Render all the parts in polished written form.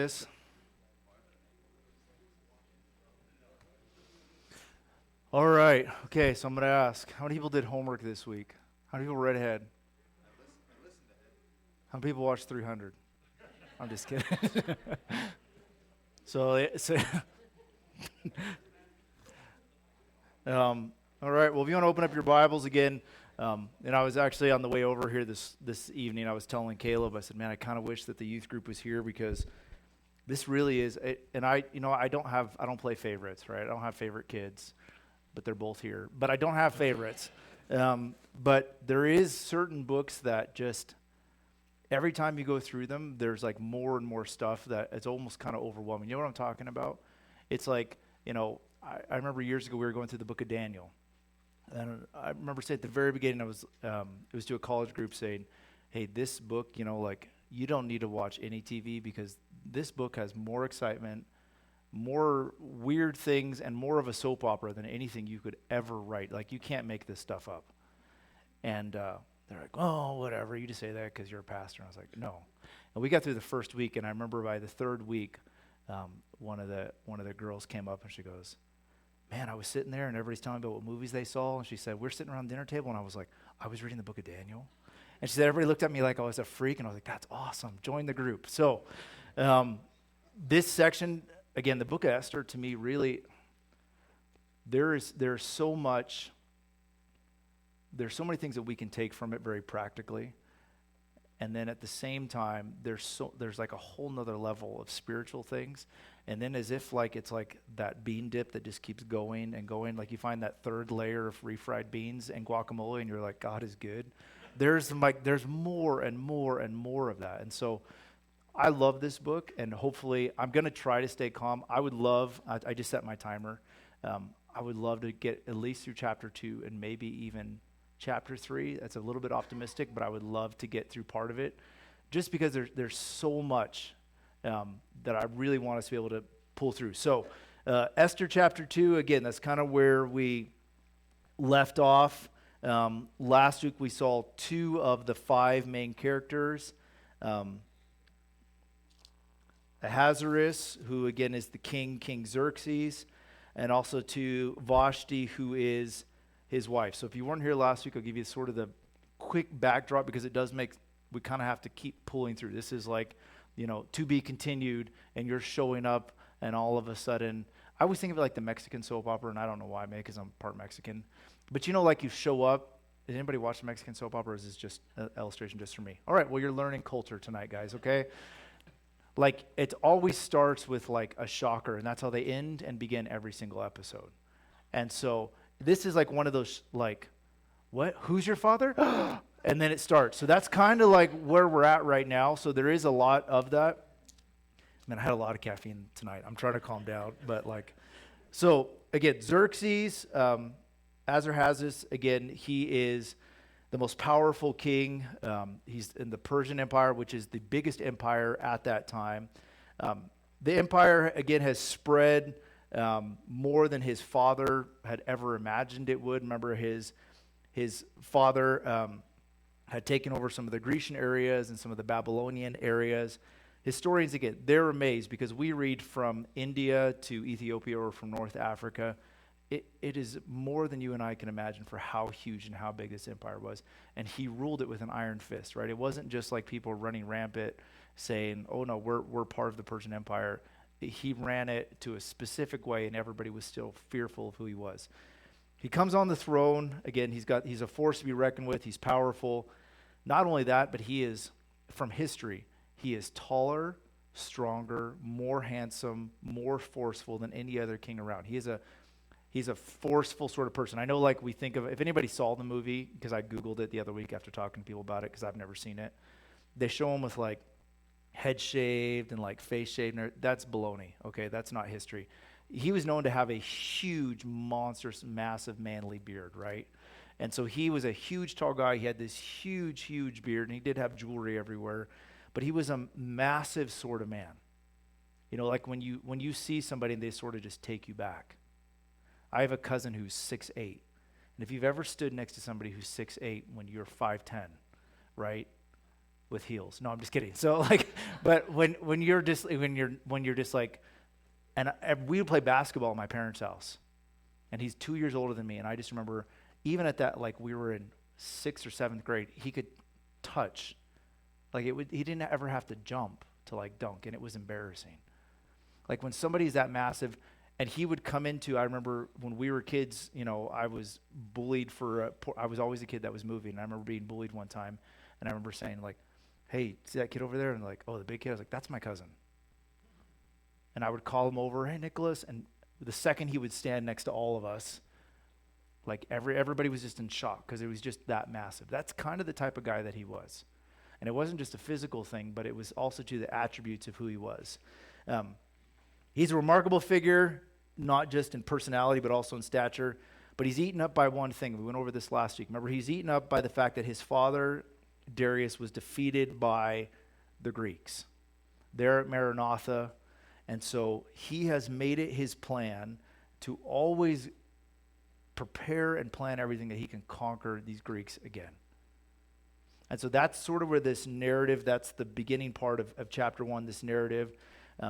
this. All right. Okay, so I'm going to ask, how many people did homework this week? How many people read ahead? How many people watched 300? I'm just kidding. so all right. Well, if you want to open up your Bibles again, and I was actually on the way over here this evening, I was telling Caleb, I said, man, I kind of wish that the youth group was here because this really is, and I don't play favorites, right? I don't have favorite kids, but they're both here. But I don't have favorites. But there is certain books that just, every time you go through them, there's like more and more stuff that it's almost kind of overwhelming. You know what I'm talking about? It's like, I remember years ago we were going through the book of Daniel. And I remember saying at the very beginning, it was to a college group saying, hey, this book, you don't need to watch any TV because this book has more excitement, more weird things, and more of a soap opera than anything you could ever write. Like, you can't make this stuff up. And they're like, oh, whatever. You just say that because you're a pastor. And I was like, no. And we got through the first week, and I remember by the third week, one of the girls came up and she goes, man, I was sitting there and everybody's telling me about what movies they saw. And she said, we're sitting around the dinner table. And I was like, I was reading the book of Daniel. And she said, everybody looked at me like I was a freak. And I was like, that's awesome. Join the group. So this section, again, the book of Esther, to me, really, there's so many things that we can take from it very practically. And then at the same time, there's like a whole nother level of spiritual things. And then as if like it's like that bean dip that just keeps going and going. Like you find that third layer of refried beans and guacamole and you're like, God is good. There's more and more and more of that. And so I love this book, and hopefully I'm going to try to stay calm. I just set my timer. I would love to get at least through chapter 2 and maybe even chapter 3. That's a little bit optimistic, but I would love to get through part of it just because there's so much that I really want us to be able to pull through. So Esther chapter 2, again, that's kind of where we left off. Last week we saw 2 of the 5 main characters. Ahasuerus, who again is the King Xerxes, and also to Vashti, who is his wife. So if you weren't here last week, I'll give you sort of the quick backdrop because it does we kind of have to keep pulling through. This is like, to be continued, and you're showing up, and all of a sudden, I always think of it like the Mexican soap opera, and I don't know why, maybe because I'm part Mexican. But like you show up. Did anybody watch the Mexican soap opera, or is this just an illustration just for me? All right, well, you're learning culture tonight, guys, okay? Like, it always starts with like a shocker, and that's how they end and begin every single episode. And so this is like one of those, like, what? Who's your father? And then it starts. So that's kind of like where we're at right now. So there is a lot of that. Man, I had a lot of caffeine tonight. I'm trying to calm down. But so again, Xerxes, Ahasuerus, again, he is the most powerful king. He's in the Persian Empire, which is the biggest empire at that time. The empire, again, has spread more than his father had ever imagined it would. Remember, his father had taken over some of the Grecian areas and some of the Babylonian areas. Historians, again, they're amazed because we read from India to Ethiopia or from North Africa. It is more than you and I can imagine for how huge and how big this empire was. And he ruled it with an iron fist, right? It wasn't just like people running rampant saying, oh no, we're part of the Persian Empire. He ran it to a specific way, and everybody was still fearful of who he was. He comes on the throne. Again, he's a force to be reckoned with. He's powerful. Not only that, but he is, from history, he is taller, stronger, more handsome, more forceful than any other king around. He's a forceful sort of person. I know, like, we think of, if anybody saw the movie, because I Googled it the other week after talking to people about it, because I've never seen it, they show him with, like, head shaved and, like, face shaved. That's baloney, okay? That's not history. He was known to have a huge, monstrous, massive, manly beard, right? And so he was a huge, tall guy. He had this huge, huge beard, and he did have jewelry everywhere. But he was a massive sort of man. Like when you see somebody and they sort of just take you back. I have a cousin who's 6'8", and if you've ever stood next to somebody who's 6'8" when you're 5'10", right? with heels. No, I'm just kidding. So like, but when you're just like, and we would play basketball at my parents' house, and he's 2 years older than me, and I just remember even at that, like we were in 6th or 7th grade, he could touch, like he didn't ever have to jump to like dunk, and it was embarrassing. Like when somebody's that massive, and he would come into, I remember when we were kids, I was bullied I was always a kid that was moving, and I remember being bullied one time, and I remember saying like, hey, see that kid over there? And like, oh, the big kid? I was like, that's my cousin. And I would call him over, hey, Nicholas, and the second he would stand next to all of us, like everybody was just in shock because it was just that massive. That's kind of the type of guy that he was. And it wasn't just a physical thing, but it was also to the attributes of who he was. He's a remarkable figure, not just in personality, but also in stature. But he's eaten up by one thing. We went over this last week. Remember, he's eaten up by the fact that his father, Darius, was defeated by the Greeks. They're at Maranatha. And so he has made it his plan to always prepare and plan everything that he can conquer these Greeks again. And so that's sort of where this narrative, that's the beginning part of chapter 1, this narrative.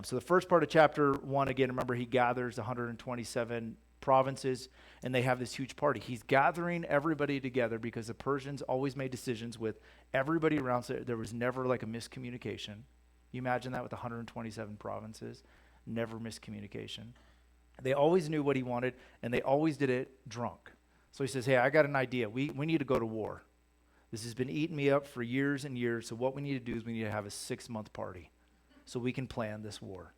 So the first part of chapter 1, again, remember he gathers 127 provinces, and they have this huge party. He's gathering everybody together because the Persians always made decisions with everybody around, so there was never like a miscommunication. You imagine that with 127 provinces? Never miscommunication. They always knew what he wanted, and they always did it drunk. So he says, hey, I got an idea. We need to go to war. This has been eating me up for years and years, so what we need to do is we need to have a 6-month party so we can plan this war.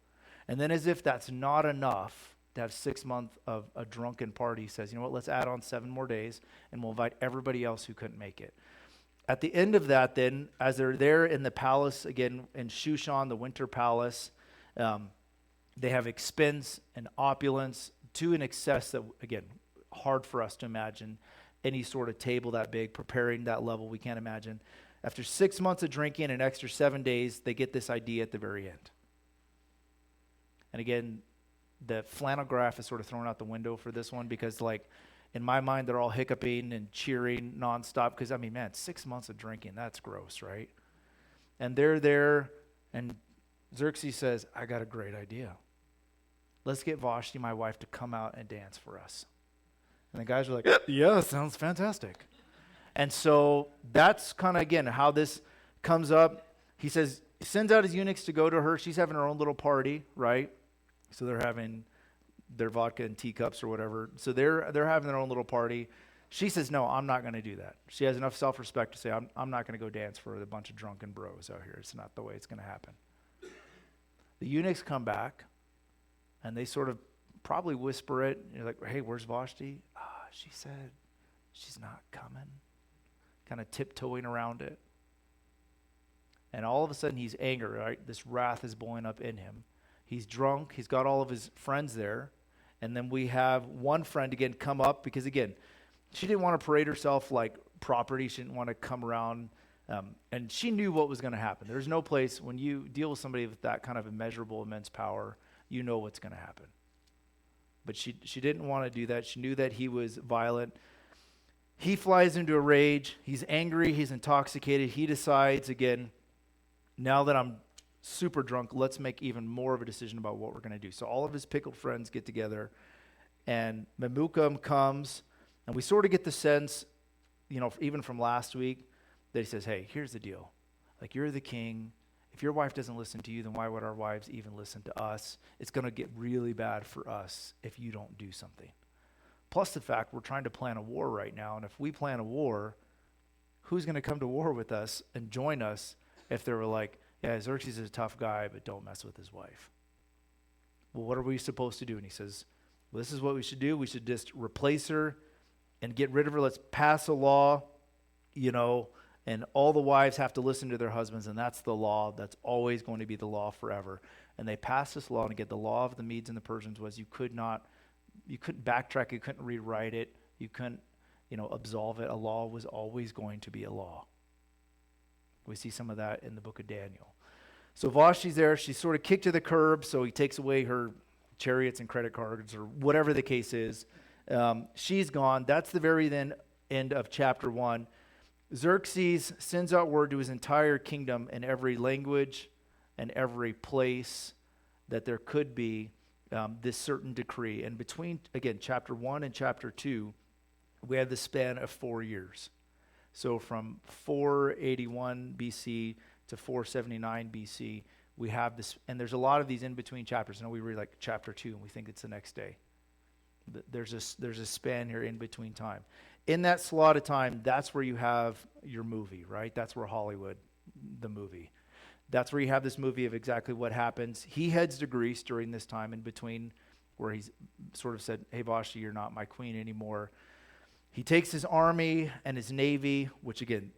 And then as if that's not enough to have 6 months of a drunken party, he says, you know what, let's add on 7 more days, and we'll invite everybody else who couldn't make it. At the end of that then, as they're there in the palace, again, in Shushan, the winter palace, they have expense and opulence to an excess that, again, hard for us to imagine any sort of table that big, preparing that level, we can't imagine. After 6 months of drinking and an extra 7 days, they get this idea at the very end. And again, the flannel graph is sort of thrown out the window for this one because, like, in my mind, they're all hiccuping and cheering nonstop because, I mean, man, 6 months of drinking, that's gross, right? And they're there, and Xerxes says, I got a great idea. Let's get Vashti, my wife, to come out and dance for us. And the guys are like, yeah, sounds fantastic. And so that's kind of, again, how this comes up. He says, he sends out his eunuchs to go to her. She's having her own little party, right? So they're having their vodka in teacups or whatever. So they're having their own little party. She says, no, I'm not going to do that. She has enough self-respect to say, I'm not going to go dance for a bunch of drunken bros out here. It's not the way it's going to happen. The eunuchs come back, and they sort of probably whisper it. You're like, hey, where's Vashti? She said she's not coming. Kind of tiptoeing around it. And all of a sudden, he's angry, right? This wrath is boiling up in him. He's drunk. He's got all of his friends there. And then we have one friend, again, come up because, again, she didn't want to parade herself like property. She didn't want to come around. And she knew what was going to happen. There's no place when you deal with somebody with that kind of immeasurable, immense power, you know what's going to happen. But she didn't want to do that. She knew that he was violent. He flies into a rage. He's angry. He's intoxicated. He decides, again, now that I'm super drunk, let's make even more of a decision about what we're going to do. So all of his pickled friends get together, and Memucan comes, and we sort of get the sense, even from last week, that he says, hey, here's the deal. Like, you're the king. If your wife doesn't listen to you, then why would our wives even listen to us? It's going to get really bad for us if you don't do something. Plus the fact we're trying to plan a war right now, and if we plan a war, who's going to come to war with us and join us if they were like, yeah, Xerxes is a tough guy, but don't mess with his wife? Well, what are we supposed to do? And he says, well, this is what we should do. We should just replace her and get rid of her. Let's pass a law, and all the wives have to listen to their husbands, and that's the law. That's always going to be the law forever. And they passed this law, and again, the law of the Medes and the Persians was you couldn't backtrack, you couldn't rewrite it, you couldn't, absolve it. A law was always going to be a law. We see some of that in the book of Daniel. So Vashti's there. She's sort of kicked to the curb, so he takes away her chariots and credit cards or whatever the case is. She's gone. That's the very end of chapter 1. Xerxes sends out word to his entire kingdom in every language and every place that there could be this certain decree. And between, again, chapter 1 and chapter 2, we have the span of 4 years. So from 481 BC to 479 BC, we have this, and there's a lot of these in between chapters. I know we read like chapter 2 and we think it's the next day. There's a span here in between time. In that slot of time, that's where you have your movie, right? That's where Hollywood, the movie. That's where you have this movie of exactly what happens. He heads to Greece during this time in between where he's sort of said, hey, Vashti, you're not my queen anymore. He takes his army and his navy, which again,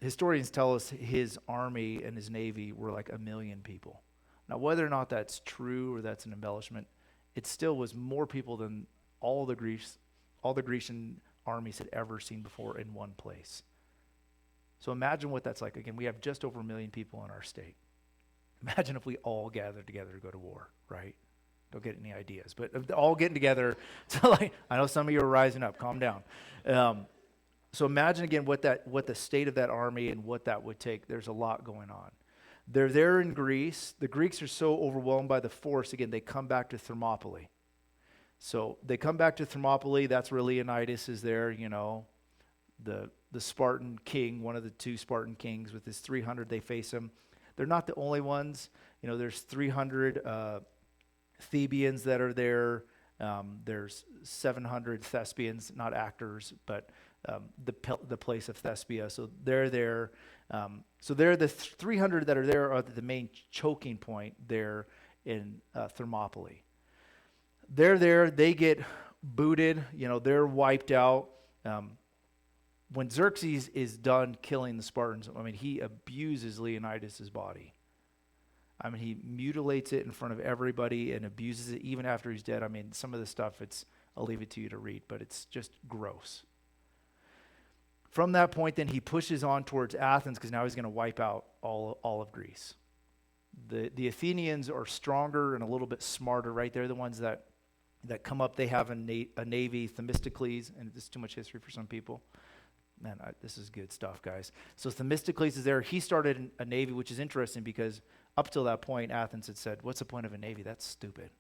historians tell us his army and his navy were like 1 million people. Now, whether or not that's true or that's an embellishment, it still was more people than all the Grecian armies had ever seen before in one place. So imagine what that's like. Again, we have just over 1 million people in our state. Imagine if we all gathered together to go to war, right? Don't get any ideas, but all getting together. So like, I know some of you are rising up. Calm down. So imagine again what the state of that army and what that would take. There's a lot going on. They're there in Greece. The Greeks are so overwhelmed by the force. Again, they come back to Thermopylae. So they come back to Thermopylae. That's where Leonidas is there. You know, the Spartan king, one of the 2 Spartan kings with his 300. They face him. They're not the only ones. You know, there's 300 Thebians that are there. There's 700 Thespians, not actors, but the place of Thespia. So they're there. So they're the 300 that are there are the main choking point there in Thermopylae. They're there. They get booted. You know, they're wiped out. When Xerxes is done killing the Spartans, I mean, he abuses Leonidas' body. I mean, he mutilates it in front of everybody and abuses it even after he's dead. I mean, some of the stuff, I'll leave it to you to read, but it's just gross. From that point, then he pushes on towards Athens because now he's going to wipe out all of Greece. The Athenians are stronger and a little bit smarter, right? They're the ones that come up. They have a navy, Themistocles, and this is too much history for some people. Man, this is good stuff, guys. So Themistocles is there. He started a navy, which is interesting because up till that point, Athens had said, what's the point of a navy? That's stupid.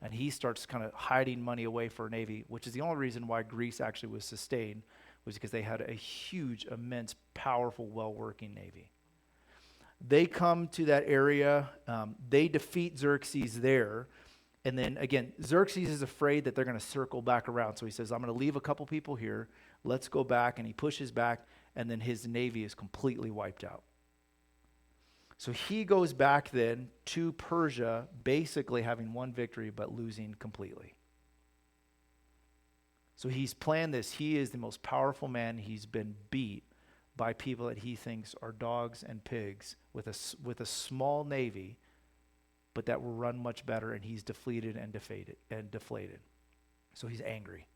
And he starts kind of hiding money away for a navy, which is the only reason why Greece actually was sustained, was because they had a huge, immense, powerful, well-working navy. They come to that area. They defeat Xerxes there. And then, again, Xerxes is afraid that they're going to circle back around. So he says, I'm going to leave a couple people here. Let's go back. And he pushes back, and then his navy is completely wiped out. So he goes back then to Persia, basically having one victory, but losing completely. So he's planned this. He is the most powerful man. He's been beat by people that he thinks are dogs and pigs with a small navy, but that will run much better, and he's defeated and deflated. So he's angry.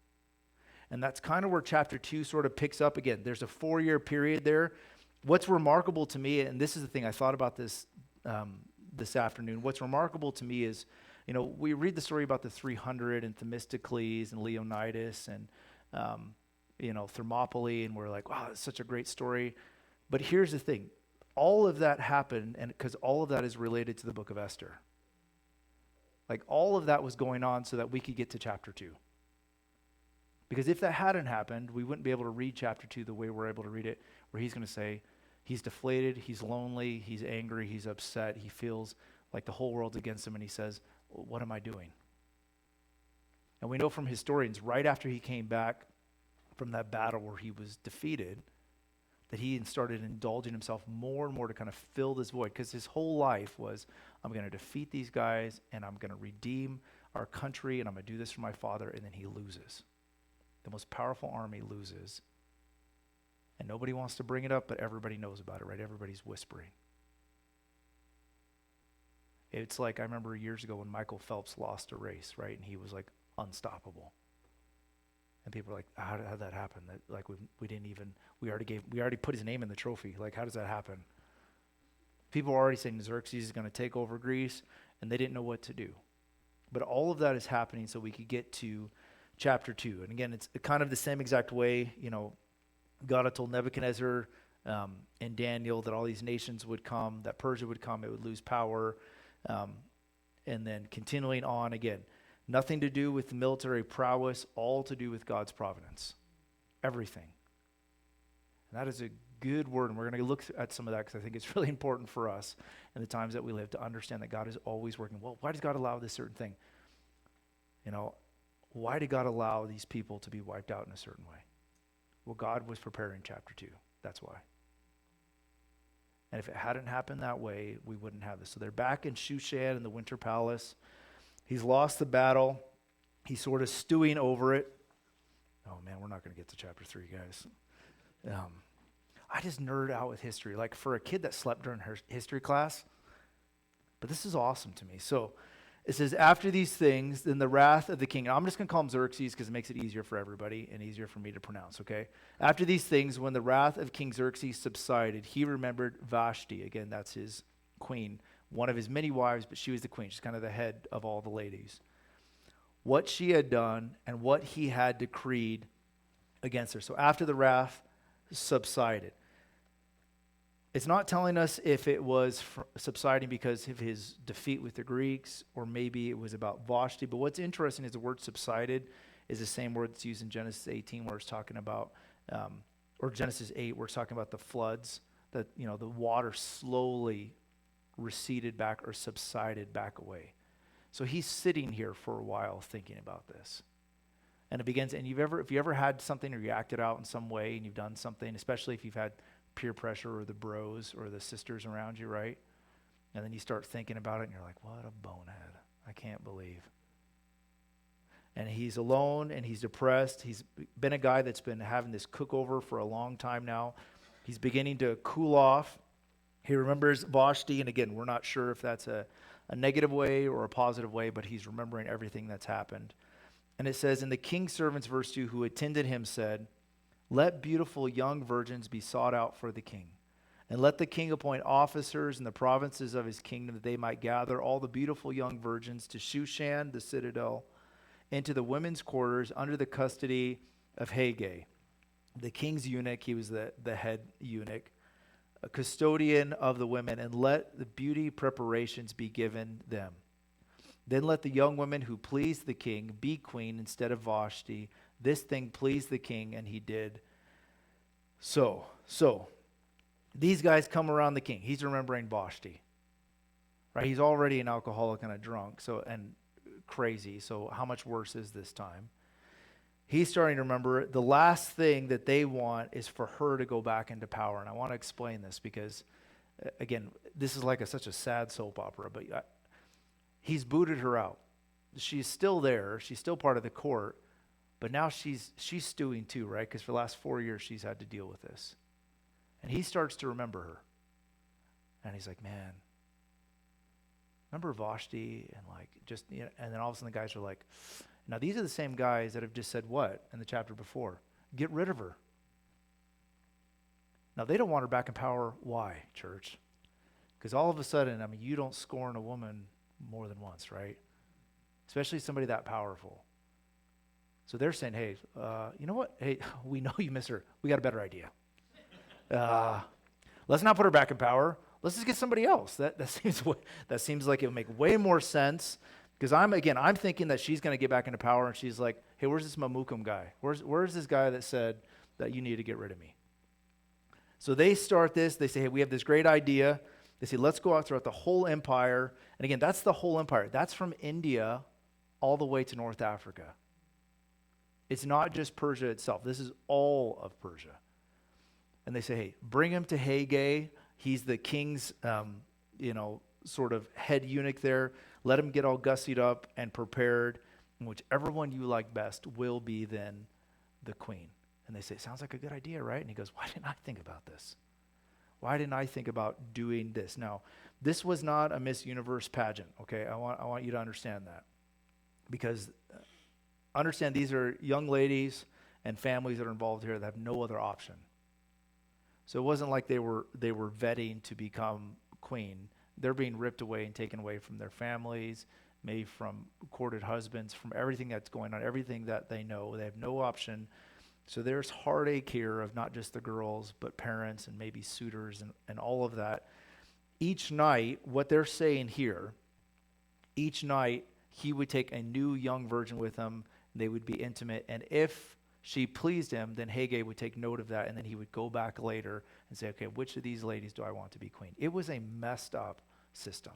And that's kind of where chapter 2 sort of picks up again. There's a 4-year period there. What's remarkable to me, and this is the thing, I thought about this this afternoon. What's remarkable to me is, you know, we read the story about the 300 and Themistocles and Leonidas and, Thermopylae, and we're like, wow, it's such a great story. But here's the thing. All of that happened, and because all of that is related to the book of Esther. Like, all of that was going on so that we could get to chapter 2. Because if that hadn't happened, we wouldn't be able to read chapter 2 the way we're able to read it, where he's going to say he's deflated, he's lonely, he's angry, he's upset, he feels like the whole world's against him, and he says, what am I doing? And we know from historians, right after he came back from that battle where he was defeated, that he started indulging himself more and more to kind of fill this void, because his whole life was, I'm going to defeat these guys, and I'm going to redeem our country, and I'm going to do this for my father, and then he loses. The most powerful army loses. And nobody wants to bring it up, but everybody knows about it, right? Everybody's whispering. It's like, I remember years ago when Michael Phelps lost a race, right? And he was like unstoppable. And people were like, how'd that happen? That, like, we already put his name in the trophy. Like, how does that happen? People were already saying Xerxes is going to take over Greece, and they didn't know what to do. But all of that is happening so we could get to chapter 2. And again, it's kind of the same exact way, God had told Nebuchadnezzar and Daniel that all these nations would come, that Persia would come, it would lose power, and then continuing on again. Nothing to do with military prowess, all to do with God's providence. Everything. And that is a good word, and we're going to look at some of that because I think it's really important for us in the times that we live to understand that God is always working. Well, why does God allow this certain thing? You know, why did God allow these people to be wiped out in a certain way? Well, God was preparing chapter 2. That's why. And if it hadn't happened that way, we wouldn't have this. So they're back in Shushan in the winter palace. He's lost the battle. He's sort of stewing over it. Oh, man, we're not going to get to chapter 3, guys. I just nerd out with history. Like for a kid that slept during her history class, but this is awesome to me. So it says, after these things, then the wrath of the king. Now, I'm just going to call him Xerxes because it makes it easier for everybody and easier for me to pronounce, okay? After these things, when the wrath of King Xerxes subsided, he remembered Vashti. Again, that's his queen, one of his many wives, but she was the queen. She's kind of the head of all the ladies. What she had done and what he had decreed against her. So after the wrath subsided. It's not telling us if it was subsiding because of his defeat with the Greeks, or maybe it was about Vashti. But what's interesting is the word subsided is the same word that's used in Genesis 18 where it's talking about, or Genesis 8 where it's talking about the floods, that, you know, the water slowly receded back or subsided back away. So he's sitting here for a while thinking about this. And it begins, and if you ever had something or you acted out in some way and you've done something, especially if you've had peer pressure or the bros or the sisters around you, right? And then you start thinking about it and you're like, what a bonehead. I can't believe. And he's alone and he's depressed. He's been a guy that's been having this cookover for a long time now. He's beginning to cool off. He remembers Vashti, and again, we're not sure if that's a negative way or a positive way, but he's remembering everything that's happened. And it says, and the king's servants, verse 2, who attended him said, let beautiful young virgins be sought out for the king, and let the king appoint officers in the provinces of his kingdom that they might gather all the beautiful young virgins to Shushan, the citadel, into the women's quarters under the custody of Haggai, the king's eunuch. He was the head eunuch, a custodian of the women, and let the beauty preparations be given them. Then let the young women who please the king be queen instead of Vashti. This thing pleased the king, and he did so. So these guys come around the king. He's remembering Vashti, right? He's already an alcoholic and a drunk, and crazy. So how much worse is this time? He's starting to remember the last thing that they want is for her to go back into power. And I want to explain this because, again, this is like such a sad soap opera, but he's booted her out. She's still there. She's still part of the court. But now she's stewing too, right? Because for the last 4 years, she's had to deal with this. And he starts to remember her. And he's like, man, remember Vashti? And and then all of a sudden the guys are like, now these are the same guys that have just said what in the chapter before? Get rid of her. Now they don't want her back in power. Why, church? Because all of a sudden, I mean, you don't scorn a woman more than once, right? Especially somebody that powerful. So they're saying, hey, you know what? Hey, we know you miss her. We got a better idea. Let's not put her back in power. Let's just get somebody else. That seems like it would make way more sense. Because I'm thinking that she's going to get back into power, and she's like, hey, where's this Mamukum guy? Where's this guy that said that you need to get rid of me? So they start this. They say, hey, we have this great idea. They say, let's go out throughout the whole empire. And again, that's the whole empire. That's from India all the way to North Africa. It's not just Persia itself. This is all of Persia. And they say, hey, bring him to Haggai. He's the king's, sort of head eunuch there. Let him get all gussied up and prepared. And whichever one you like best will be then the queen. And they say, sounds like a good idea, right? And he goes, why didn't I think about this? Why didn't I think about doing this? Now, this was not a Miss Universe pageant, okay? I want you to understand that. Because understand these are young ladies and families that are involved here that have no other option. So it wasn't like they were vetting to become queen. They're being ripped away and taken away from their families, maybe from courted husbands, from everything that's going on, everything that they know. They have no option So there's heartache here of not just the girls, but parents and maybe suitors and all of that. Each night, what they're saying here, each night he would take a new young virgin with him. They would be intimate. And if she pleased him, then Haggai would take note of that. And then he would go back later and say, okay, which of these ladies do I want to be queen? It was a messed up system.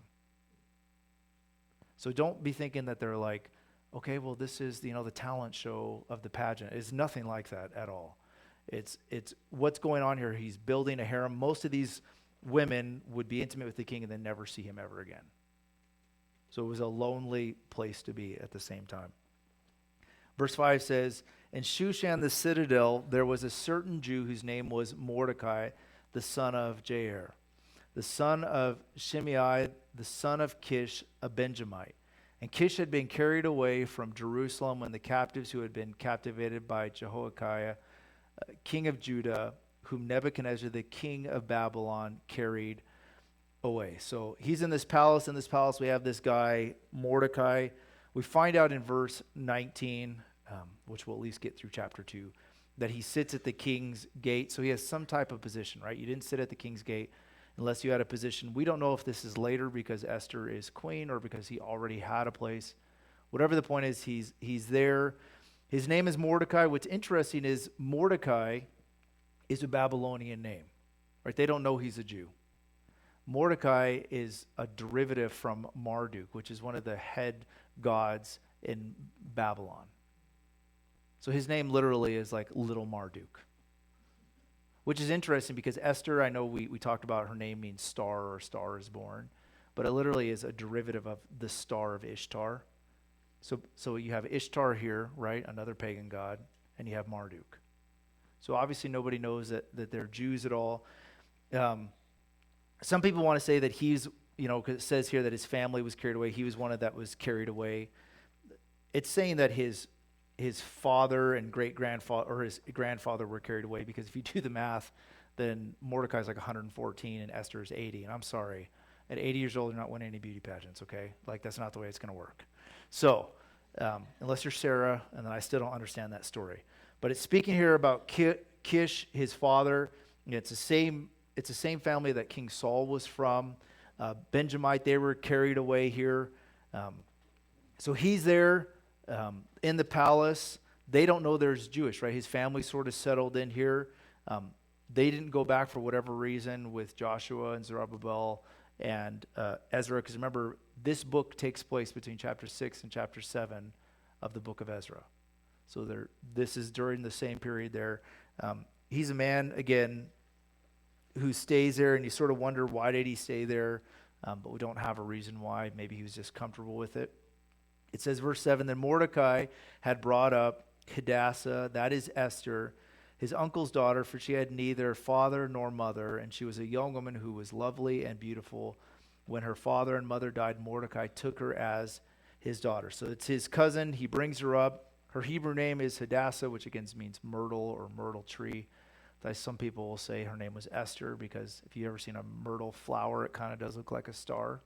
So don't be thinking that they're like, okay, well, this is, the talent show of the pageant. It's nothing like that at all. It's what's going on here. He's building a harem. Most of these women would be intimate with the king and then never see him ever again. So it was a lonely place to be at the same time. Verse 5 says, in Shushan the citadel, there was a certain Jew whose name was Mordecai, the son of Jair, the son of Shimei, the son of Kish, a Benjamite. And Kish had been carried away from Jerusalem when the captives who had been captivated by Jehoiakim, king of Judah, whom Nebuchadnezzar, the king of Babylon, carried away. So he's in this palace. In this palace, we have this guy, Mordecai. We find out in verse 19, which we'll at least get through chapter 2, that he sits at the king's gate. So he has some type of position, right? You didn't sit at the king's gate unless you had a position. We don't know if this is later because Esther is queen or because he already had a place. Whatever the point is, he's there. His name is Mordecai. What's interesting is Mordecai is a Babylonian name, right? They don't know he's a Jew. Mordecai is a derivative from Marduk, which is one of the head gods in Babylon. So his name literally is like Little Marduk, which is interesting because Esther, I know we talked about her name means star or star is born, but it literally is a derivative of the star of Ishtar. So you have Ishtar here, right, another pagan god, and you have Marduk. So obviously nobody knows that they're Jews at all. Some people want to say that he's, because it says here that his family was carried away. He was one of that was carried away. It's saying that his father and great-grandfather, or his grandfather were carried away, because if you do the math, then Mordecai's like 114 and Esther's 80. And I'm sorry, at 80 years old, you're not winning any beauty pageants, okay? Like, that's not the way it's going to work. So, unless you're Sarah, and then I still don't understand that story. But it's speaking here about Kish, his father. It's the same family that King Saul was from. Benjamite, they were carried away here. So he's there in the palace. They don't know there's Jewish, right? His family sort of settled in here. They didn't go back for whatever reason with Joshua and Zerubbabel and Ezra, because remember, this book takes place between chapter 6 and chapter 7 of the book of Ezra. So this is during the same period there. He's a man, again, who stays there, and you sort of wonder, why did he stay there? But we don't have a reason why. Maybe he was just comfortable with it. It says, verse 7, then Mordecai had brought up Hadassah, that is Esther, his uncle's daughter, for she had neither father nor mother, and she was a young woman who was lovely and beautiful. When her father and mother died, Mordecai took her as his daughter. So it's his cousin. He brings her up. Her Hebrew name is Hadassah, which again means myrtle or myrtle tree. Some people will say her name was Esther, because if you've ever seen a myrtle flower, it kind of does look like a star.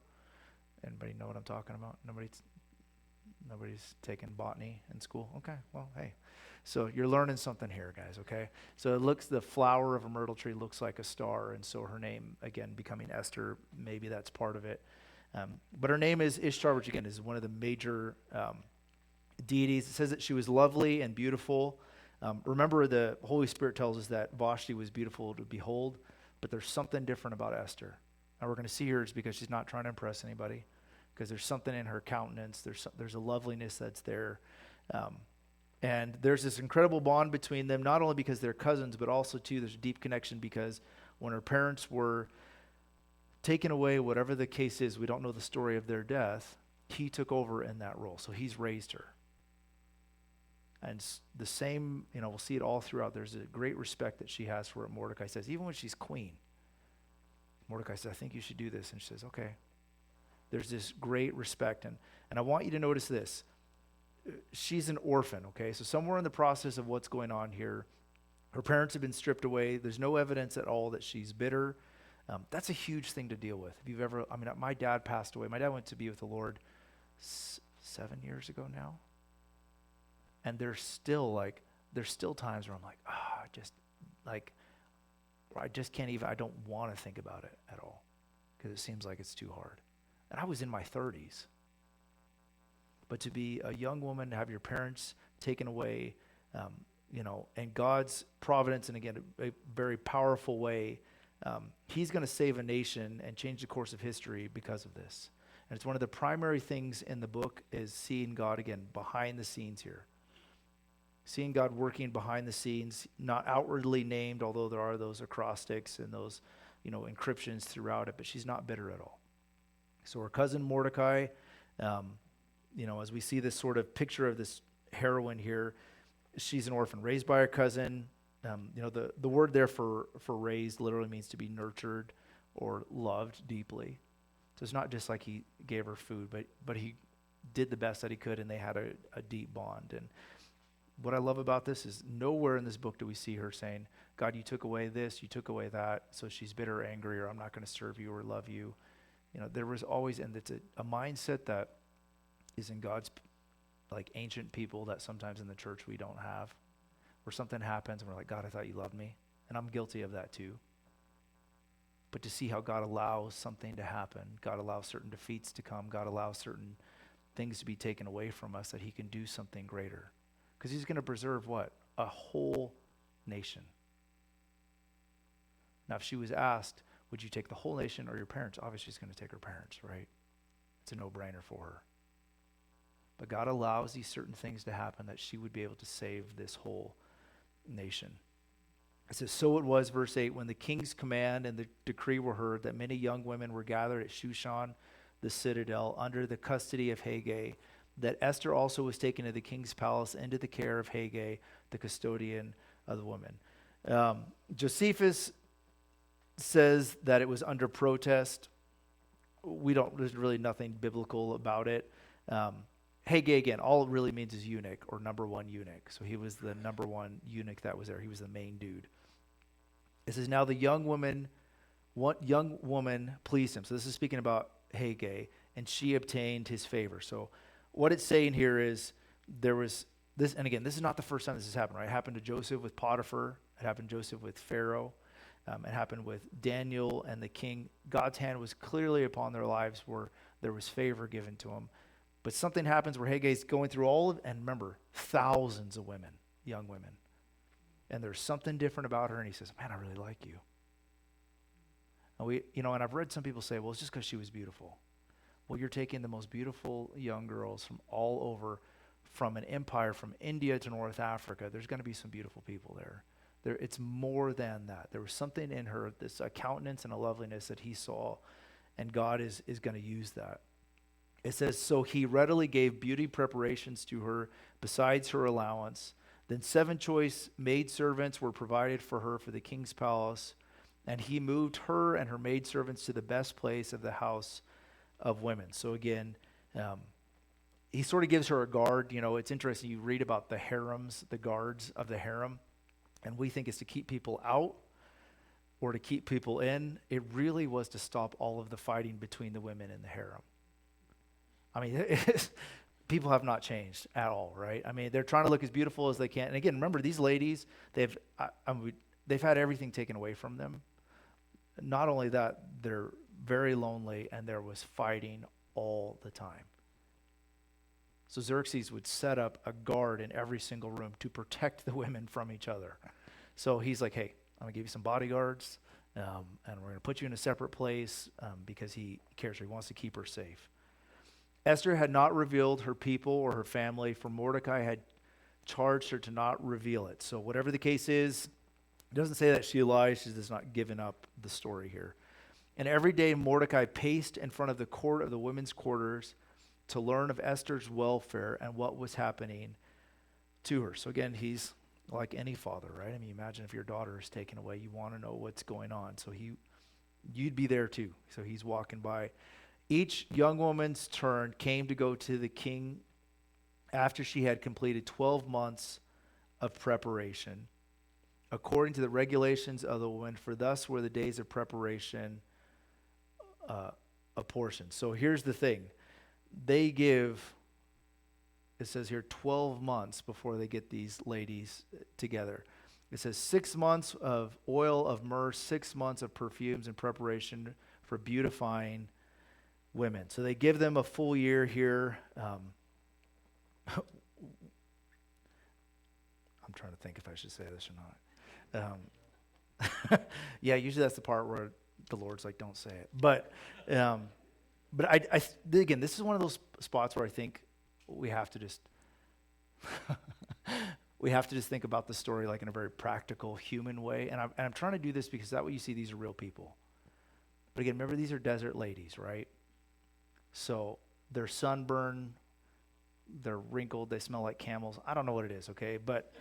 Anybody know what I'm talking about? Nobody's taken botany in school? Okay, well, hey. So you're learning something here, guys, okay? So the flower of a myrtle tree looks like a star, and so her name, again, becoming Esther, maybe that's part of it. But her name is Ishtar, which again is one of the major deities. It says that she was lovely and beautiful. Remember, the Holy Spirit tells us that Vashti was beautiful to behold, but there's something different about Esther. And we're going to see her is because she's not trying to impress anybody, because there's something in her countenance. There's a loveliness that's there. And there's this incredible bond between them, not only because they're cousins, but also, too, there's a deep connection because when her parents were taken away, whatever the case is, we don't know the story of their death, he took over in that role. So he's raised her. And the same, we'll see it all throughout. There's a great respect that she has for what Mordecai says. Even when she's queen, Mordecai says, I think you should do this. And she says, okay. There's this great respect. And I want you to notice this. She's an orphan, okay? So somewhere in the process of what's going on here, her parents have been stripped away. There's no evidence at all that she's bitter. That's a huge thing to deal with. If you've ever, my dad passed away. My dad went to be with the Lord 7 years ago now. And there's still there's still times where I'm like, I just can't even, I don't want to think about it at all because it seems like it's too hard. And I was in my 30s. But to be a young woman, to have your parents taken away, and God's providence, and again, a very powerful way, he's going to save a nation and change the course of history because of this. And it's one of the primary things in the book is seeing God, again, behind the scenes here. Seeing God working behind the scenes, not outwardly named, although there are those acrostics and those, encryptions throughout it, but she's not bitter at all. So her cousin Mordecai, as we see this sort of picture of this heroine here, she's an orphan raised by her cousin. The word there for raised literally means to be nurtured or loved deeply. So it's not just like he gave her food, but he did the best that he could, and they had a deep bond. And what I love about this is nowhere in this book do we see her saying, God, you took away this, you took away that, so she's bitter or angry, or I'm not going to serve you or love you. There was always, and it's a mindset that is in God's ancient people that sometimes in the church we don't have, where something happens and we're like, God, I thought you loved me. And I'm guilty of that too. But to see how God allows something to happen, God allows certain defeats to come, God allows certain things to be taken away from us that he can do something greater. Because he's going to preserve what? A whole nation. Now, if she was asked, would you take the whole nation or your parents? Obviously, she's going to take her parents, right? It's a no-brainer for her. But God allows these certain things to happen that she would be able to save this whole nation. It says, so it was, verse 8, when the king's command and the decree were heard that many young women were gathered at Shushan, the citadel, under the custody of Haggai, that Esther also was taken to the king's palace into the care of Haggai, the custodian of the women. Josephus says that it was under protest. There's really nothing biblical about it. Haggai, again, all it really means is eunuch or number one eunuch. So he was the number one eunuch that was there. He was the main dude. It says, now the young woman pleased him. So this is speaking about Haggai, and she obtained his favor. So what it's saying here is there was this, and again, this is not the first time this has happened, right? It happened to Joseph with Potiphar. It happened to Joseph with Pharaoh. It happened with Daniel and the king. God's hand was clearly upon their lives where there was favor given to them. But something happens where Haggai's going through and remember, thousands of women, young women. And there's something different about her, and he says, man, I really like you. And and I've read some people say, well, it's just because she was beautiful. Well, you're taking the most beautiful young girls from all over, from an empire, from India to North Africa. There's going to be some beautiful people there. It's more than that. There was something in her, this countenance and a loveliness that he saw, and God is going to use that. It says, so he readily gave beauty preparations to her besides her allowance. Then 7 choice maidservants were provided for her for the king's palace, and he moved her and her maidservants to the best place of the house of women. So again, he sort of gives her a guard. It's interesting. You read about the harems, the guards of the harem, and we think it's to keep people out or to keep people in. It really was to stop all of the fighting between the women in the harem. I mean, people have not changed at all, right? I mean, they're trying to look as beautiful as they can. And again, remember, these ladies, they've had everything taken away from them. Not only that, they're very lonely, and there was fighting all the time. So Xerxes would set up a guard in every single room to protect the women from each other. So he's like, hey, I'm going to give you some bodyguards, and we're going to put you in a separate place because he cares. He wants to keep her safe. Esther had not revealed her people or her family, for Mordecai had charged her to not reveal it. So whatever the case is, it doesn't say that she lies. She's just not giving up the story here. And every day Mordecai paced in front of the court of the women's quarters to learn of Esther's welfare and what was happening to her. So again, he's like any father, right? I mean, imagine if your daughter is taken away, you want to know what's going on. So you'd be there too. So he's walking by. Each young woman's turn came to go to the king after she had completed 12 months of preparation, according to the regulations of the woman, for thus were the days of preparation apportioned. So here's the thing. They give it says here 12 months before they get these ladies together. It says 6 months of oil of myrrh, 6 months of perfumes in preparation for beautifying women. So they give them a full year here. I'm trying to think if I should say this or not. Yeah, usually that's the part where the Lord's like, don't say it. But again, this is one of those spots where I think we have to just think about the story like in a very practical, human way. And I'm trying to do this because that way you see these are real people. But again, remember these are desert ladies, right? So they're sunburned, they're wrinkled, they smell like camels. I don't know what it is, okay? But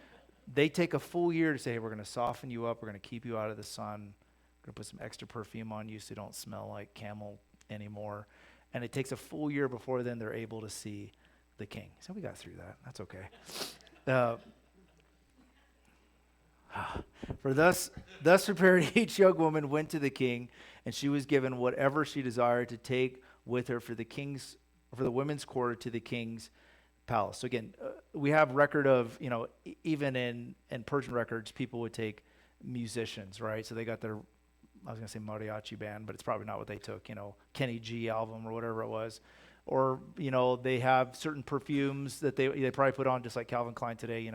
they take a full year to say, hey, we're going to soften you up, we're going to keep you out of the sun, we're going to put some extra perfume on you so you don't smell like camel anymore. And it takes a full year before then they're able to see the king. So we got through that. That's okay. For thus prepared, each young woman went to the king, and she was given whatever she desired to take with her for the women's quarter to the king's palace. So again, we have record of, even in Persian records, people would take musicians, right? So they got their, I was going to say mariachi band, but it's probably not what they took, Kenny G album or whatever it was. Or, they have certain perfumes that they probably put on just like Calvin Klein today,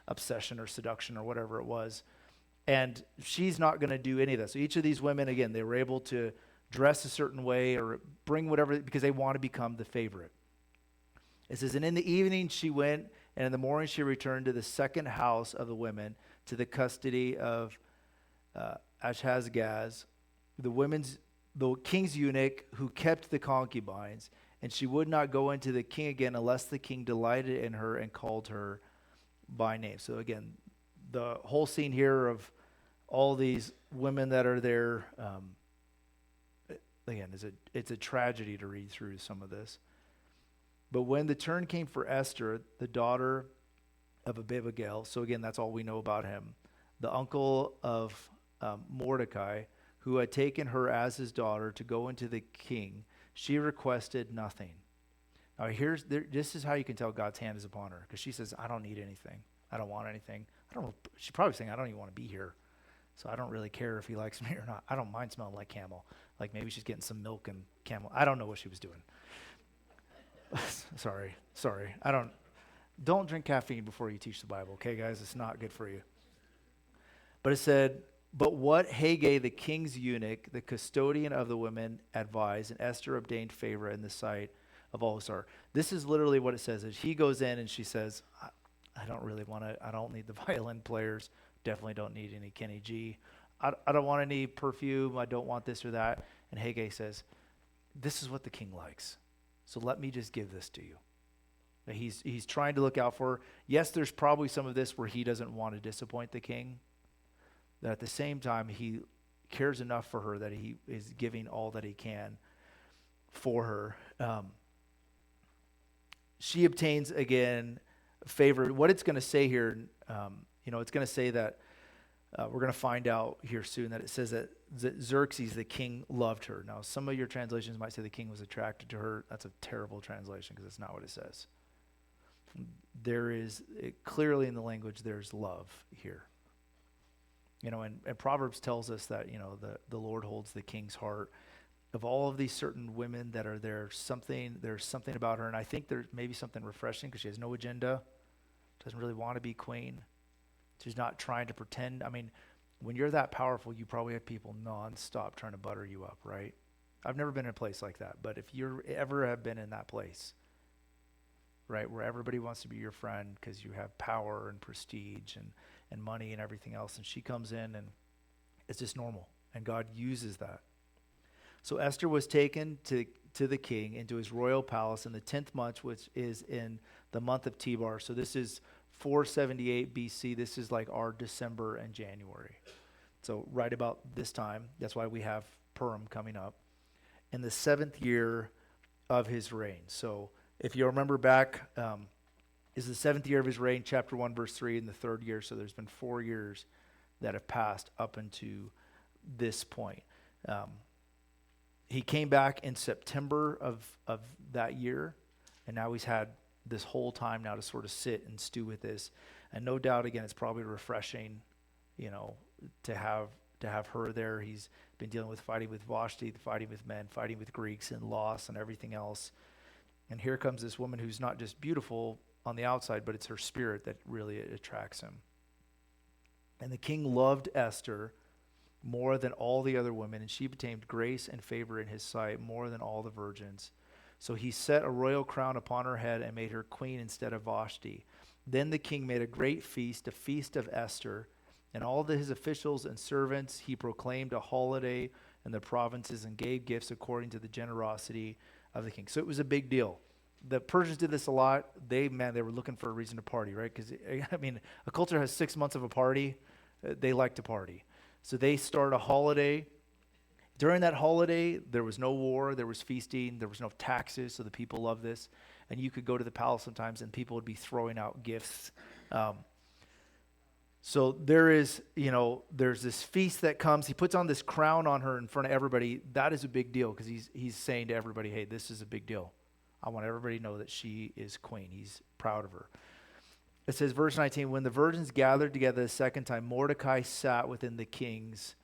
Obsession or Seduction or whatever it was. And she's not going to do any of that. So each of these women, again, they were able to dress a certain way or bring whatever because they want to become the favorite. It says, and in the evening she went, and in the morning she returned to the second house of the women, to the custody of Ashazgaz, the king's eunuch who kept the concubines, and she would not go into the king again unless the king delighted in her and called her by name. So again, the whole scene here of all these women that are there, again, it's a tragedy to read through some of this. But when the turn came for Esther, the daughter of Abigail, so again, that's all we know about him, the uncle of Mordecai, who had taken her as his daughter to go into the king, she requested nothing. Now this is how you can tell God's hand is upon her, because she says, I don't need anything. I don't want anything. I don't know. She's probably saying, I don't even want to be here. So I don't really care if he likes me or not. I don't mind smelling like camel. Like maybe she's getting some milk and camel. I don't know what she was doing. Sorry. Don't drink caffeine before you teach the Bible, okay, guys? It's not good for you. But it said, but what Haggai, the king's eunuch, the custodian of the women, advised, and Esther obtained favor in the sight of all who saw her. This is literally what it says. Is he goes in and she says, I don't really want to, I don't need the violin players. Definitely don't need any Kenny G. I don't want any perfume. I don't want this or that. And Haggai says, this is what the king likes. So let me just give this to you. He's trying to look out for her. Yes, there's probably some of this where he doesn't want to disappoint the king. That at the same time, he cares enough for her that he is giving all that he can for her. She obtains, again, favor. What it's going to say here, it's going to say that we're going to find out here soon that it says that Xerxes, the king, loved her. Now, some of your translations might say the king was attracted to her. That's a terrible translation because it's not what it says. Clearly in the language, there's love here. And Proverbs tells us that, the Lord holds the king's heart. Of all of these certain women that are there, there's something about her, and I think there's maybe something refreshing because she has no agenda, doesn't really want to be queen. She's not trying to pretend. I mean, when you're that powerful, you probably have people nonstop trying to butter you up, right? I've never been in a place like that, but if you ever have been in that place, right, where everybody wants to be your friend because you have power and prestige and money and everything else, and she comes in and it's just normal, and God uses that. So Esther was taken to the king into his royal palace in the 10th month, which is in the month of Tebar. So this is 478 BC. This is like our December and January. So right about this time, that's why we have Purim coming up, in the 7th year of his reign. So if you remember back, is the 7th year of his reign, chapter 1, verse 3, in the 3rd year. So there's been 4 years that have passed up into this point. He came back in September of that year, and now he's had this whole time now to sort of sit and stew with this. And no doubt, again, it's probably refreshing, you know, to have her there. He's been dealing with fighting with Vashti, fighting with men, fighting with Greeks and loss and everything else. And here comes this woman who's not just beautiful on the outside, but it's her spirit that really attracts him. And the king loved Esther more than all the other women, and she obtained grace and favor in his sight more than all the virgins. So he set a royal crown upon her head and made her queen instead of Vashti. Then the king made a great feast, a feast of Esther, and all his officials and servants. He proclaimed a holiday in the provinces and gave gifts according to the generosity of the king. So it was a big deal. The Persians did this a lot. They were looking for a reason to party, right? Because, I mean, a culture has 6 months of a party. They like to party. So they start a holiday. During that holiday, there was no war, there was feasting, there was no taxes, so the people loved this. And you could go to the palace sometimes and people would be throwing out gifts. So there's this feast that comes. He puts on this crown on her in front of everybody. That is a big deal because he's saying to everybody, hey, this is a big deal. I want everybody to know that she is queen. He's proud of her. It says, verse 19, when the virgins gathered together the second time, Mordecai sat within the king's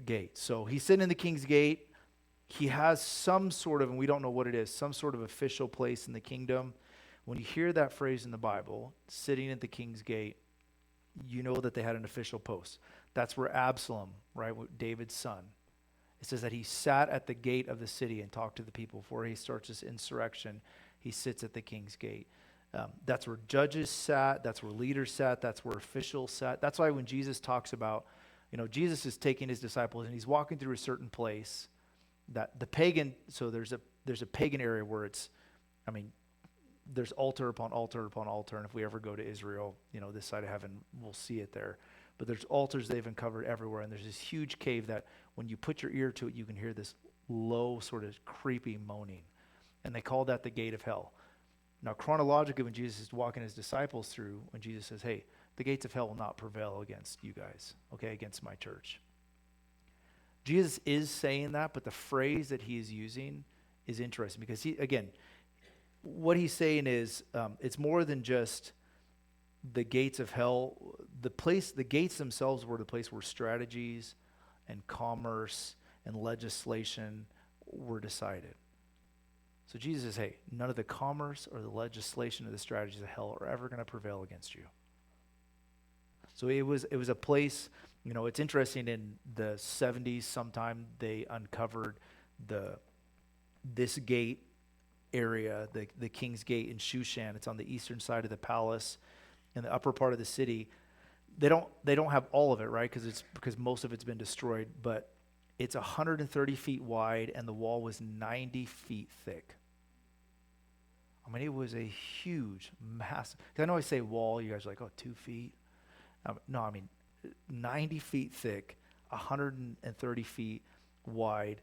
gate. So he's sitting in the king's gate. He has some sort of, and we don't know what it is, some sort of official place in the kingdom. When you hear that phrase in the Bible, sitting at the king's gate, you know that they had an official post. That's where Absalom, right, David's son, it says that he sat at the gate of the city and talked to the people before he starts this insurrection. He sits at the king's gate. That's where judges sat. That's where leaders sat. That's where officials sat. That's why when Jesus talks about, Jesus is taking his disciples and he's walking through a certain place that the pagan, so there's a pagan area where there's altar upon altar upon altar. And if we ever go to Israel, this side of heaven, we'll see it there. But there's altars they've uncovered everywhere. And there's this huge cave that when you put your ear to it, you can hear this low sort of creepy moaning. And they call that the gate of hell. Now, chronologically, when Jesus is walking his disciples through, when Jesus says, hey, the gates of hell will not prevail against you guys, okay, against my church. Jesus is saying that, but the phrase that he is using is interesting because what he's saying is it's more than just the gates of hell. The gates themselves were the place where strategies and commerce and legislation were decided. So Jesus says, hey, none of the commerce or the legislation or the strategies of hell are ever going to prevail against you. So it was a place, it's interesting, in the 70s sometime they uncovered this gate area, the King's Gate in Shushan. It's on the eastern side of the palace in the upper part of the city. They don't have all of it, right? Because most of it's been destroyed, but it's 130 feet wide and the wall was 90 feet thick. I mean, it was a huge, massive, because I know I say wall, you guys are like, oh, 2 feet. No, I mean, 90 feet thick, 130 feet wide.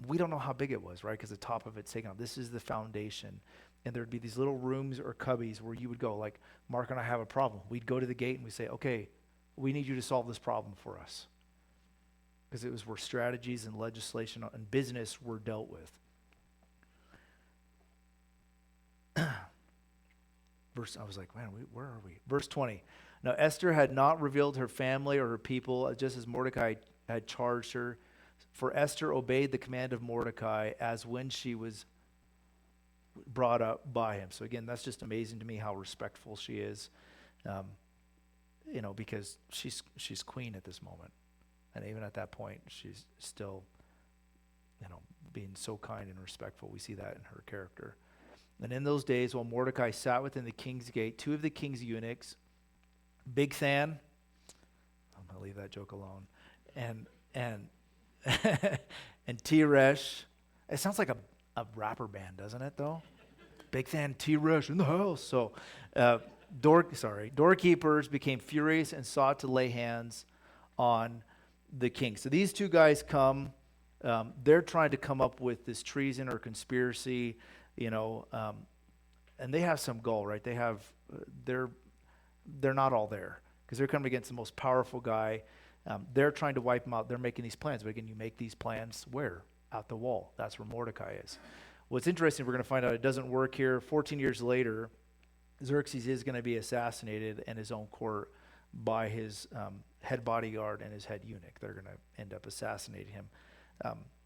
We don't know how big it was, right? Because the top of it's taken off. This is the foundation. And there'd be these little rooms or cubbies where you would go, like, Mark and I have a problem. We'd go to the gate and we'd say, okay, we need you to solve this problem for us. Because it was where strategies and legislation and business were dealt with. I was like, man, where are we? Verse 20. Now Esther had not revealed her family or her people, just as Mordecai had charged her. For Esther obeyed the command of Mordecai as when she was brought up by him. So again, that's just amazing to me how respectful she is, because she's queen at this moment. And even at that point, she's still, being so kind and respectful. We see that in her character. And in those days, while Mordecai sat within the king's gate, two of the king's eunuchs, Bigthan, I'm going to leave that joke alone, and and Teresh. It sounds like a rapper band, doesn't it, though? Bigthan, Teresh in the house. So doorkeepers became furious and sought to lay hands on the king. So these two guys come. They're trying to come up with this treason or conspiracy, and they have some goal, right? They're not all there because they're coming against the most powerful guy. They're trying to wipe him out. They're making these plans. But again, you make these plans where? Out the wall. That's where Mordecai is. What's interesting, we're going to find out it doesn't work here. 14 years later, Xerxes is going to be assassinated in his own court by his head bodyguard and his head eunuch. They're going to end up assassinating him.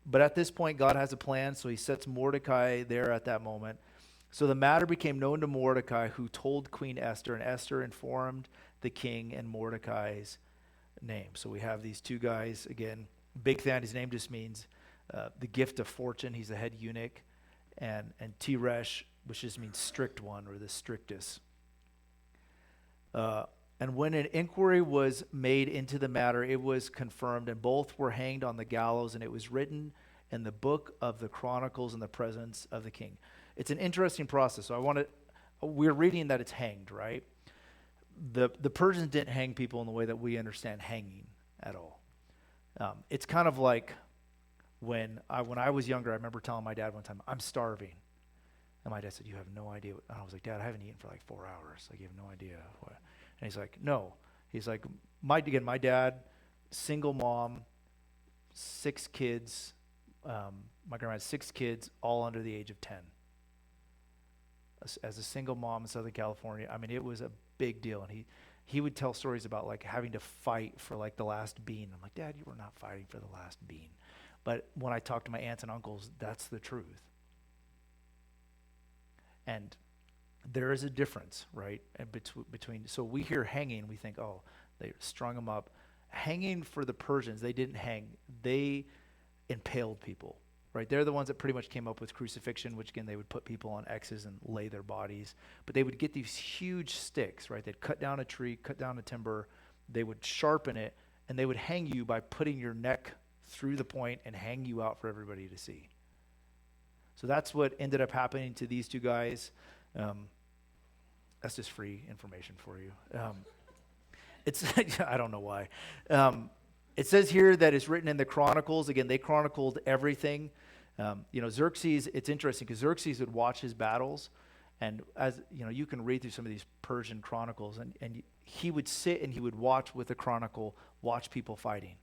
But at this point, God has a plan, so he sets Mordecai there at that moment. So the matter became known to Mordecai, who told Queen Esther, and Esther informed the king in Mordecai's name. So we have these two guys, again, Bigthan, his name just means the gift of fortune. He's the head eunuch. And Teresh, which just means strict one, or the strictest. And when an inquiry was made into the matter, it was confirmed, and both were hanged on the gallows, and it was written in the book of the Chronicles in the presence of the king. It's an interesting process. So we're reading that it's hanged, right? The Persians didn't hang people in the way that we understand hanging at all. It's kind of like when I was younger, I remember telling my dad one time, I'm starving. And my dad said, you have no idea. And I was like, Dad, I haven't eaten for like 4 hours. Like, you have no idea what. And he's like, no. He's like, my dad, single mom, 6 kids. My grandma had 6 kids, all under the age of 10. As a single mom in Southern California, I mean, it was a big deal. And he would tell stories about like having to fight for like the last bean. I'm like, Dad, you were not fighting for the last bean. But when I talk to my aunts and uncles, that's the truth. And there is a difference, right? And between, so we hear hanging, we think, oh, they strung them up. Hanging for the Persians, they didn't hang. They impaled people, right? They're the ones that pretty much came up with crucifixion, which again, they would put people on X's and lay their bodies. But they would get these huge sticks, right? They'd cut down a tree, cut down a timber. They would sharpen it, and they would hang you by putting your neck through the point and hang you out for everybody to see. So that's what ended up happening to these two guys. That's just free information for you. It's I don't know why. It says here that it's written in the Chronicles. Again, they chronicled everything. Xerxes, it's interesting because Xerxes would watch his battles. And as you know, you can read through some of these Persian chronicles, and he would sit and he would watch with the chronicle, watch people fighting.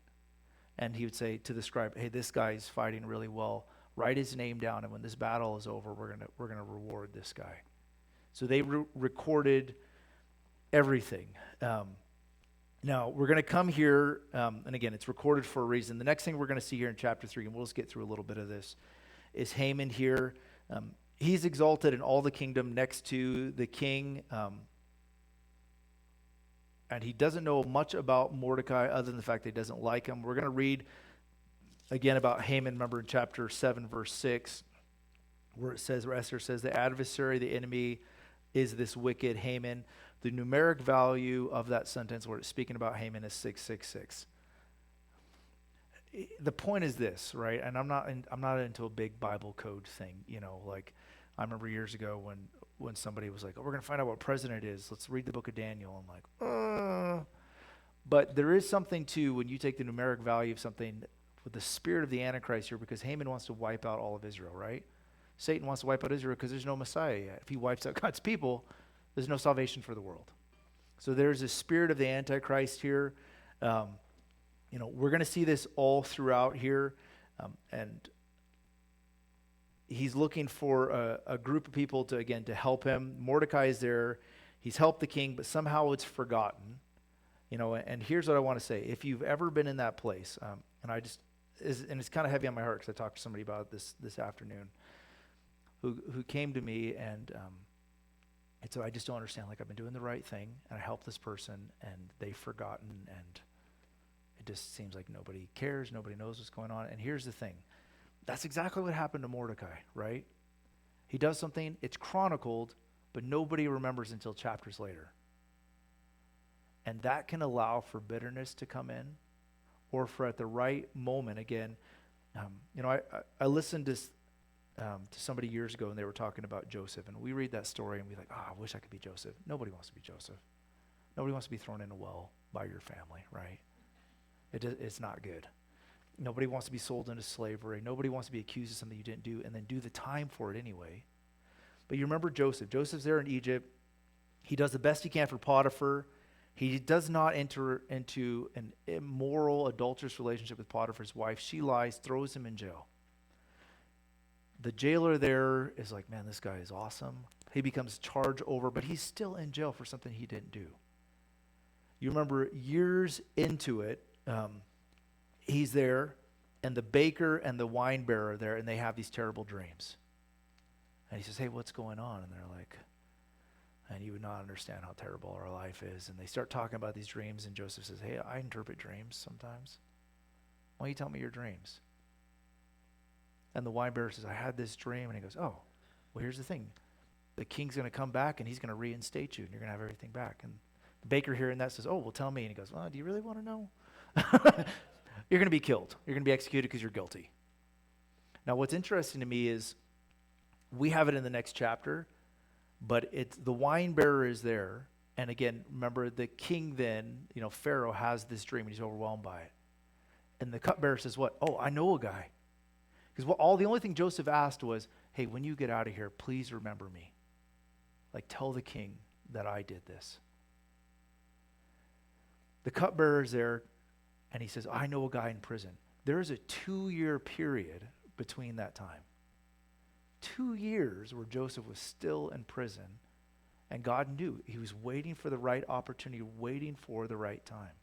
And he would say to the scribe, hey, this guy's fighting really well. Write his name down, and when this battle is over, we're gonna reward this guy. So they recorded everything. Now, we're going to come here, and again, it's recorded for a reason. The next thing we're going to see here in chapter 3, and we'll just get through a little bit of this, is Haman here. He's exalted in all the kingdom next to the king, and he doesn't know much about Mordecai other than the fact that he doesn't like him. We're going to read again about Haman, remember in chapter 7, verse 6, where Esther says, the adversary, the enemy, is this wicked Haman. The numeric value of that sentence where it's speaking about Haman is 666. The point is this, right? And I'm not into a big Bible code thing, like I remember years ago when somebody was like, oh, we're going to find out what president is. Let's read the book of Daniel. I'm like, But there is something too when you take the numeric value of something with the spirit of the Antichrist here, because Haman wants to wipe out all of Israel, right? Satan wants to wipe out Israel because there's no Messiah yet. If he wipes out God's people, there's no salvation for the world. So there's a spirit of the Antichrist here. We're going to see this all throughout here. And he's looking for a group of people to help him. Mordecai is there. He's helped the king, but somehow it's forgotten. And here's what I want to say. If you've ever been in that place, and it's kind of heavy on my heart because I talked to somebody about it this afternoon, who came to me and so I just don't understand. Like, I've been doing the right thing, and I helped this person, and they've forgotten, and it just seems like nobody cares, nobody knows what's going on. And here's the thing. That's exactly what happened to Mordecai, right? He does something, it's chronicled, but nobody remembers until chapters later. And that can allow for bitterness to come in, or for at the right moment, again, I listened to somebody years ago, and they were talking about Joseph, and we read that story, and we're like, I wish I could be Joseph. Nobody wants to be Joseph. Nobody wants to be thrown in a well by your family, right? It's not good. Nobody wants to be sold into slavery. Nobody wants to be accused of something you didn't do and then do the time for it anyway. But you remember Joseph. Joseph's there in Egypt. He does the best he can for Potiphar. He does not enter into an immoral, adulterous relationship with Potiphar's wife. She lies, throws him in jail. The jailer there is like, man, this guy is awesome. He becomes charged over, but he's still in jail for something he didn't do. You remember years into it, he's there, and the baker and the wine bearer are there, and they have these terrible dreams. And he says, hey, what's going on? And they're like, and you would not understand how terrible our life is. And they start talking about these dreams, and Joseph says, hey, I interpret dreams sometimes. Why don't you tell me your dreams? And the wine bearer says, I had this dream. And he goes, oh, well, here's the thing. The king's going to come back, and he's going to reinstate you, and you're going to have everything back. And the baker hearing that says, oh, well, tell me. And he goes, well, do you really want to know? You're going to be killed. You're going to be executed because you're guilty. Now, what's interesting to me is we have it in the next chapter, but it's the wine bearer is there. And again, remember the king then, Pharaoh has this dream, and he's overwhelmed by it. And the cupbearer says, what? Oh, I know a guy. Because the only thing Joseph asked was, hey, when you get out of here, please remember me. Like, tell the king that I did this. The cupbearer is there, and he says, I know a guy in prison. There is a 2-year period between that time. 2 years where Joseph was still in prison, and God knew. He was waiting for the right opportunity, waiting for the right time.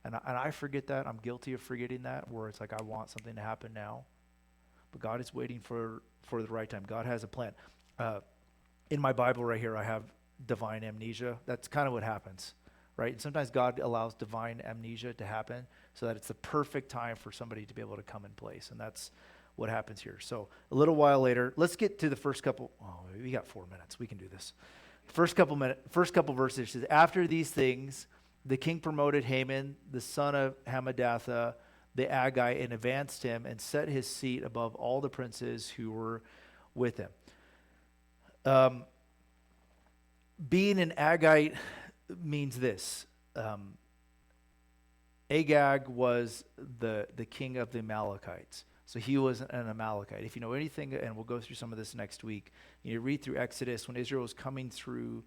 And I forget that. I'm guilty of forgetting that, where it's like I want something to happen now. But God is waiting for the right time. God has a plan. In my Bible right here, I have divine amnesia. That's kind of what happens, right? And sometimes God allows divine amnesia to happen so that it's the perfect time for somebody to be able to come in place. And that's what happens here. So a little while later, let's get to the first couple. Oh, we got 4 minutes. We can do this. First couple verses. It says, after these things, the king promoted Haman, the son of Hammedatha, the Agagite, and advanced him and set his seat above all the princes who were with him. Being an Agagite means this. Agag was the king of the Amalekites. So he was an Amalekite. If you know anything, and we'll go through some of this next week, you read through Exodus, when Israel was coming through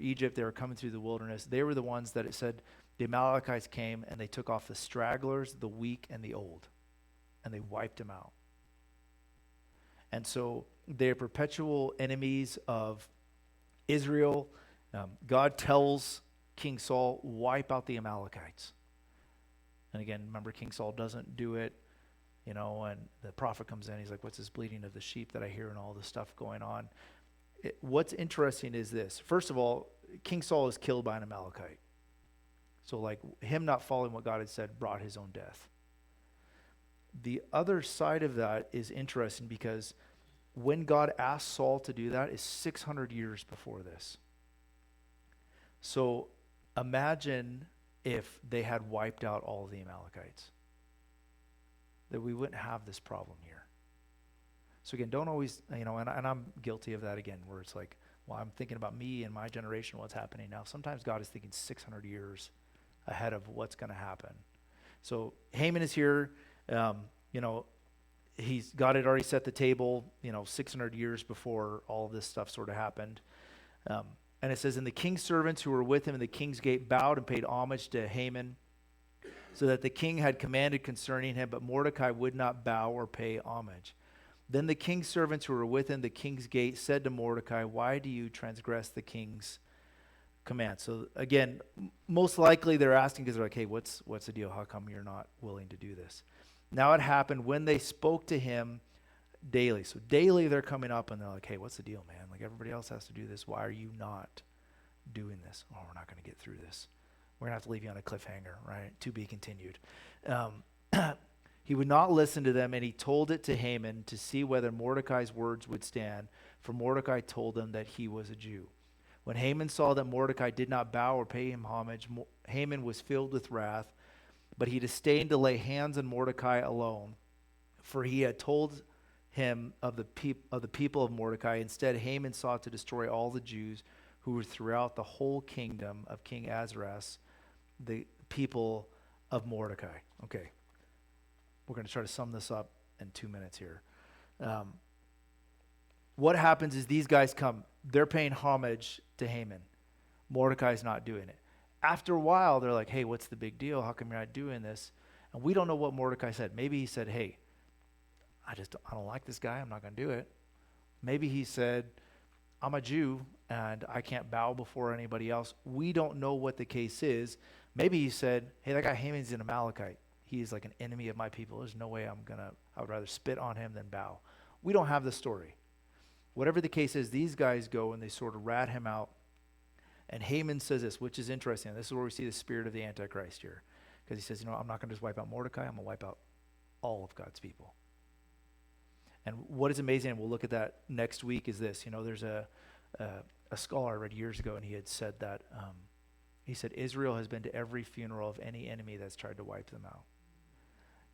Egypt, they were coming through the wilderness. They were the ones that it said the Amalekites came and they took off the stragglers, the weak, and the old, and they wiped them out. And so they're perpetual enemies of Israel. God tells King Saul, wipe out the Amalekites. And again, remember, King Saul doesn't do it, and the prophet comes in. He's like, what's this bleating of the sheep that I hear and all this stuff going on? What's interesting is this. First of all, King Saul is killed by an Amalekite. So him not following what God had said brought his own death. The other side of that is interesting because when God asked Saul to do that is 600 years before this. So imagine if they had wiped out all of the Amalekites, that we wouldn't have this problem here. So again, don't always, and I'm guilty of that again, where it's like, well, I'm thinking about me and my generation, what's happening now. Sometimes God is thinking 600 years ahead of what's going to happen. So Haman is here. God had already set the table, 600 years before all of this stuff sort of happened. And it says, and the king's servants who were with him in the king's gate bowed and paid homage to Haman, so that the king had commanded concerning him, but Mordecai would not bow or pay homage. Then the king's servants who were within the king's gate said to Mordecai, why do you transgress the king's command? So again, most likely they're asking because they're like, hey, what's the deal? How come you're not willing to do this? Now it happened when they spoke to him daily. So daily they're coming up and they're like, hey, what's the deal, man? Like everybody else has to do this. Why are you not doing this? Oh, we're not going to get through this. We're going to have to leave you on a cliffhanger, right? To be continued. He would not listen to them, and he told it to Haman to see whether Mordecai's words would stand, for Mordecai told them that he was a Jew. When Haman saw that Mordecai did not bow or pay him homage, Haman was filled with wrath, but he disdained to lay hands on Mordecai alone, for he had told him of the people of Mordecai. Instead, Haman sought to destroy all the Jews who were throughout the whole kingdom of King Ahasuerus, the people of Mordecai. Okay. We're going to try to sum this up in 2 minutes here. What happens is these guys come. They're paying homage to Haman. Mordecai's not doing it. After a while, they're like, hey, what's the big deal? How come you're not doing this? And we don't know what Mordecai said. Maybe he said, hey, I don't like this guy. I'm not going to do it. Maybe he said, I'm a Jew and I can't bow before anybody else. We don't know what the case is. Maybe he said, hey, that guy Haman's an Amalekite. He's like an enemy of my people. There's no way I would rather spit on him than bow. We don't have the story. Whatever the case is, these guys go and they sort of rat him out. And Haman says this, which is interesting. This is where we see the spirit of the Antichrist here. Because he says, I'm not going to just wipe out Mordecai. I'm going to wipe out all of God's people. And what is amazing, and we'll look at that next week, is this. There's a scholar I read years ago, and he had said that, he said, Israel has been to every funeral of any enemy that's tried to wipe them out.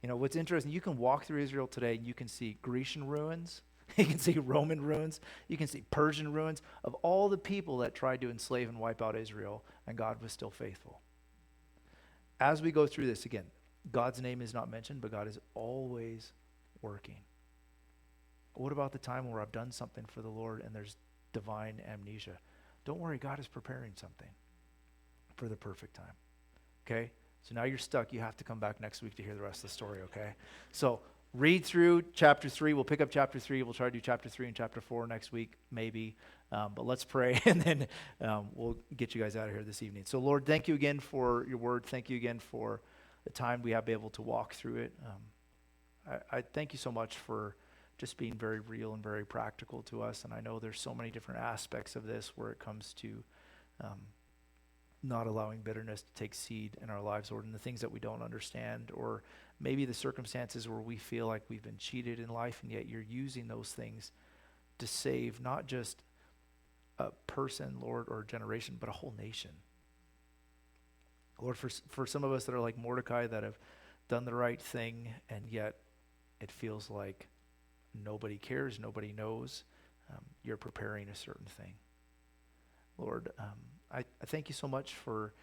What's interesting, you can walk through Israel today, and you can see Grecian ruins, you can see Roman ruins, you can see Persian ruins, of all the people that tried to enslave and wipe out Israel, and God was still faithful. As we go through this, again, God's name is not mentioned, but God is always working. What about the time where I've done something for the Lord and there's divine amnesia? Don't worry, God is preparing something for the perfect time. Okay? So now you're stuck. You have to come back next week to hear the rest of the story, okay? So read through chapter 3. We'll pick up chapter 3. We'll try to do chapter 3 and chapter 4 next week, maybe. But let's pray, and then we'll get you guys out of here this evening. So, Lord, thank you again for your word. Thank you again for the time we have been able to walk through it. I thank you so much for just being very real and very practical to us. And I know there's so many different aspects of this where it comes to not allowing bitterness to take seed in our lives, Lord, and the things that we don't understand, or maybe the circumstances where we feel like we've been cheated in life, and yet you're using those things to save not just a person, Lord, or a generation, but a whole nation. Lord, for some of us that are like Mordecai, that have done the right thing, and yet it feels like nobody cares, nobody knows, you're preparing a certain thing. Lord, I thank you so much for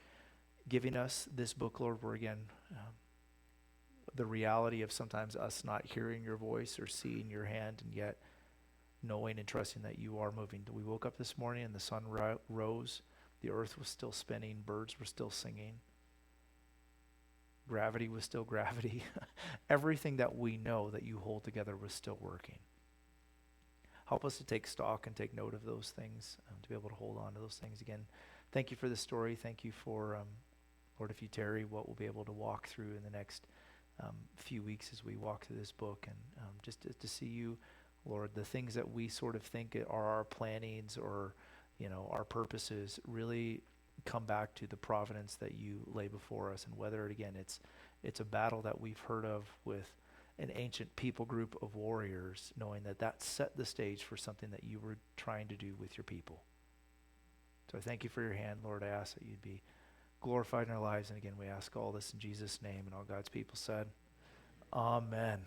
giving us this book, Lord, where again, the reality of sometimes us not hearing your voice or seeing your hand, and yet knowing and trusting that you are moving. We woke up this morning and the sun rose, the earth was still spinning, birds were still singing, gravity was still gravity. Everything that we know that you hold together was still working. Help us to take stock and take note of those things, to be able to hold on to those things. Again, thank you for this story. Thank you for, Lord, if you tarry, what we'll be able to walk through in the next few weeks as we walk through this book, and just to see you, Lord, the things that we sort of think are our plannings or, our purposes really come back to the providence that you lay before us, and whether it's a battle that we've heard of with an ancient people group of warriors, knowing that set the stage for something that you were trying to do with your people. So I thank you for your hand, Lord. I ask that you'd be glorified in our lives, and again, we ask all this in Jesus' name, and all God's people said, Amen.